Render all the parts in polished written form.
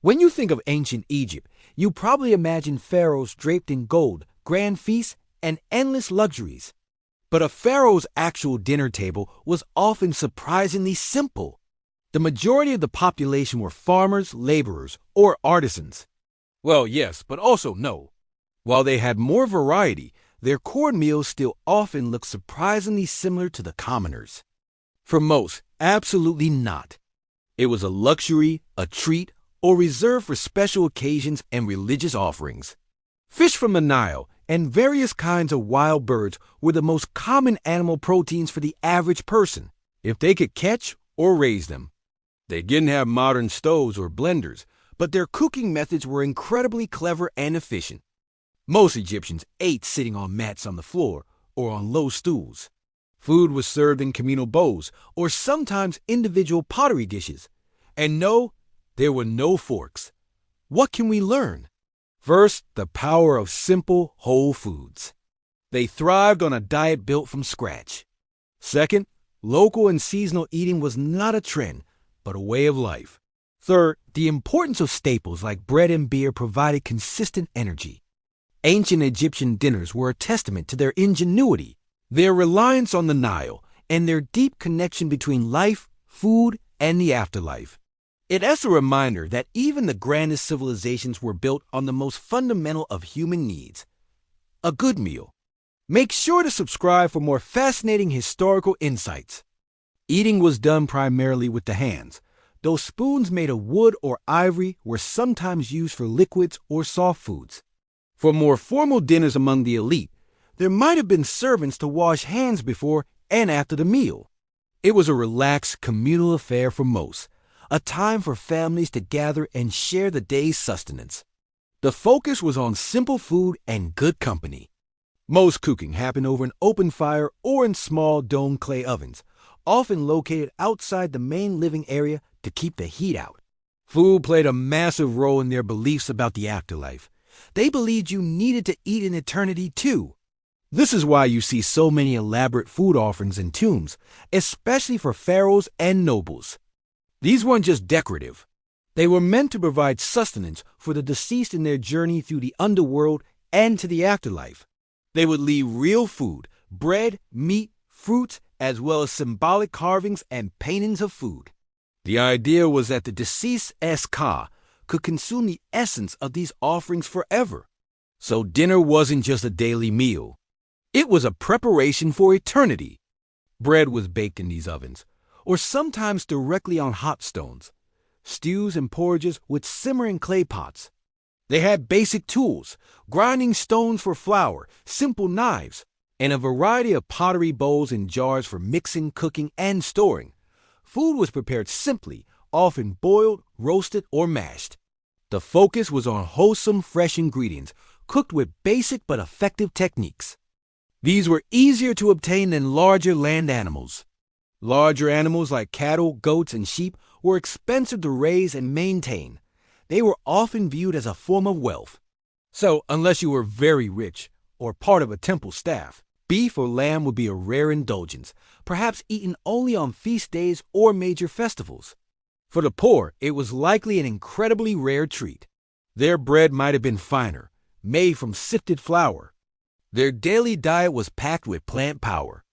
When you think of ancient Egypt, you probably imagine pharaohs draped in gold, grand feasts, and endless luxuries. But a pharaoh's actual dinner table was often surprisingly simple. The majority of the population were farmers, laborers, or artisans. Well, yes, but also no. While they had more variety, their core meals still often looked surprisingly similar to the commoners. For most, absolutely not. It was a luxury, a treat, or reserved for special occasions and religious offerings. Fish from the Nile and various kinds of wild birds were the most common animal proteins for the average person, if they could catch or raise them. They didn't have modern stoves or blenders, but their cooking methods were incredibly clever and efficient. Most Egyptians ate sitting on mats on the floor or on low stools. Food was served in communal bowls or sometimes individual pottery dishes. And no, there were no forks. What can we learn? First, the power of simple, whole foods. They thrived on a diet built from scratch. Second, local and seasonal eating was not a trend, but a way of life. Third, the importance of staples like bread and beer provided consistent energy. Ancient Egyptian dinners were a testament to their ingenuity, their reliance on the Nile, and their deep connection between life, food, and the afterlife. It's a reminder that even the grandest civilizations were built on the most fundamental of human needs: a good meal. Make sure to subscribe for more fascinating historical insights. Eating was done primarily with the hands, though spoons made of wood or ivory were sometimes used for liquids or soft foods. For more formal dinners among the elite, there might have been servants to wash hands before and after the meal. It was a relaxed, communal affair for most, a time for families to gather and share the day's sustenance. The focus was on simple food and good company. Most cooking happened over an open fire or in small domed clay ovens, often located outside the main living area to keep the heat out. Food played a massive role in their beliefs about the afterlife. They believed you needed to eat in eternity too. This is why you see so many elaborate food offerings in tombs, especially for pharaohs and nobles. These weren't just decorative. They were meant to provide sustenance for the deceased in their journey through the underworld and to the afterlife. They would leave real food, bread, meat, fruits, as well as symbolic carvings and paintings of food. The idea was that the deceased Ska could consume the essence of these offerings forever. So dinner wasn't just a daily meal. It was a preparation for eternity. Bread was baked in these ovens, or sometimes directly on hot stones. Stews and porridges would simmer in clay pots. They had basic tools, grinding stones for flour, simple knives, and a variety of pottery bowls and jars for mixing, cooking, and storing. Food was prepared simply, often boiled, roasted, or mashed. The focus was on wholesome, fresh ingredients, cooked with basic but effective techniques. These were easier to obtain than larger land animals. Larger animals like cattle, goats, and sheep were expensive to raise and maintain. They were often viewed as a form of wealth. So, unless you were very rich or part of a temple staff, beef or lamb would be a rare indulgence, perhaps eaten only on feast days or major festivals. For the poor, it was likely an incredibly rare treat. Their bread might have been finer, made from sifted flour. Their daily diet was packed with plant power.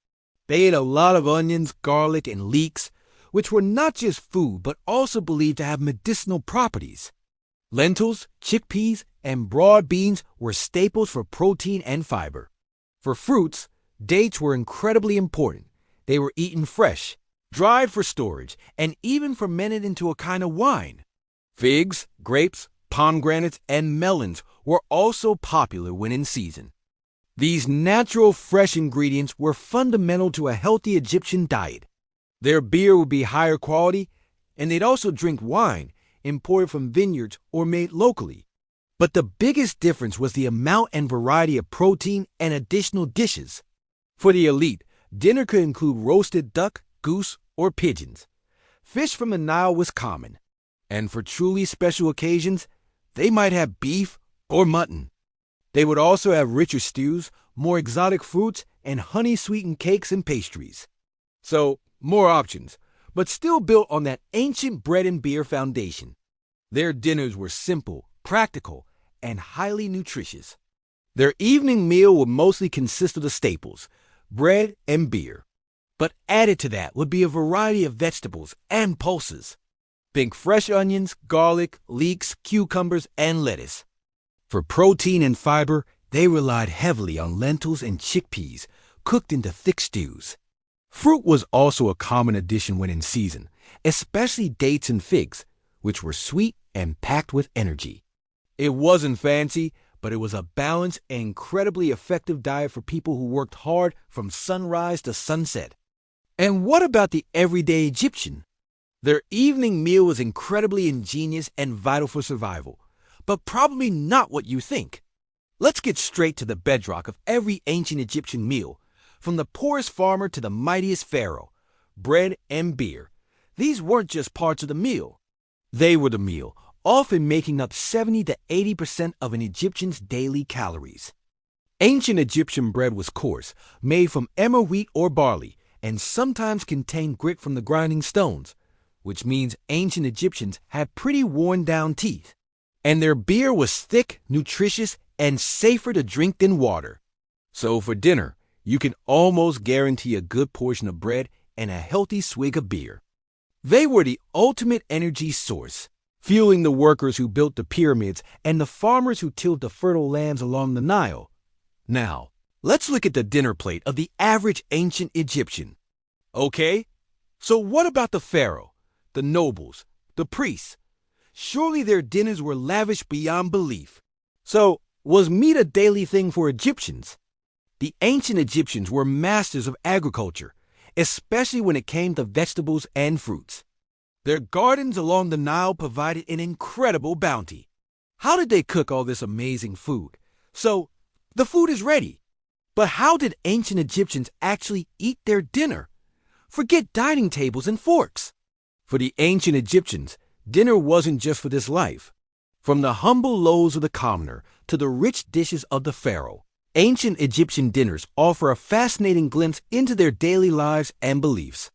They ate a lot of onions, garlic, and leeks, which were not just food but also believed to have medicinal properties. Lentils, chickpeas, and broad beans were staples for protein and fiber. For fruits, dates were incredibly important. They were eaten fresh, dried for storage, and even fermented into a kind of wine. Figs, grapes, pomegranates, and melons were also popular when in season. These natural, fresh ingredients were fundamental to a healthy Egyptian diet. Their beer would be higher quality, and they'd also drink wine, imported from vineyards or made locally. But the biggest difference was the amount and variety of protein and additional dishes. For the elite, dinner could include roasted duck, goose, or pigeons. Fish from the Nile was common. And for truly special occasions, they might have beef or mutton. They would also have richer stews, more exotic fruits, and honey-sweetened cakes and pastries. So, more options, but still built on that ancient bread and beer foundation. Their dinners were simple, practical, and highly nutritious. Their evening meal would mostly consist of the staples, bread and beer. But added to that would be a variety of vegetables and pulses. Think fresh onions, garlic, leeks, cucumbers, and lettuce. For protein and fiber, they relied heavily on lentils and chickpeas, cooked into thick stews. Fruit was also a common addition when in season, especially dates and figs, which were sweet and packed with energy. It wasn't fancy, but it was a balanced and incredibly effective diet for people who worked hard from sunrise to sunset. And what about the everyday Egyptian? Their evening meal was incredibly ingenious and vital for survival, but probably not what you think. Let's get straight to the bedrock of every ancient Egyptian meal, from the poorest farmer to the mightiest pharaoh: bread and beer. These weren't just parts of the meal. They were the meal, often making up 70 to 80% of an Egyptian's daily calories. Ancient Egyptian bread was coarse, made from emmer wheat or barley, and sometimes contained grit from the grinding stones, which means ancient Egyptians had pretty worn-down teeth. And their beer was thick, nutritious, and safer to drink than water. So for dinner, you can almost guarantee a good portion of bread and a healthy swig of beer. They were the ultimate energy source, fueling the workers who built the pyramids and the farmers who tilled the fertile lands along the Nile. Now, let's look at the dinner plate of the average ancient Egyptian. Okay, so what about the pharaoh, the nobles, the priests? Surely their dinners were lavish beyond belief. So, was meat a daily thing for Egyptians? The ancient Egyptians were masters of agriculture, especially when it came to vegetables and fruits. Their gardens along the Nile provided an incredible bounty. How did they cook all this amazing food? So, the food is ready. But how did ancient Egyptians actually eat their dinner? Forget dining tables and forks. For the ancient Egyptians, dinner wasn't just for this life. From the humble loaves of the commoner to the rich dishes of the pharaoh, ancient Egyptian dinners offer a fascinating glimpse into their daily lives and beliefs.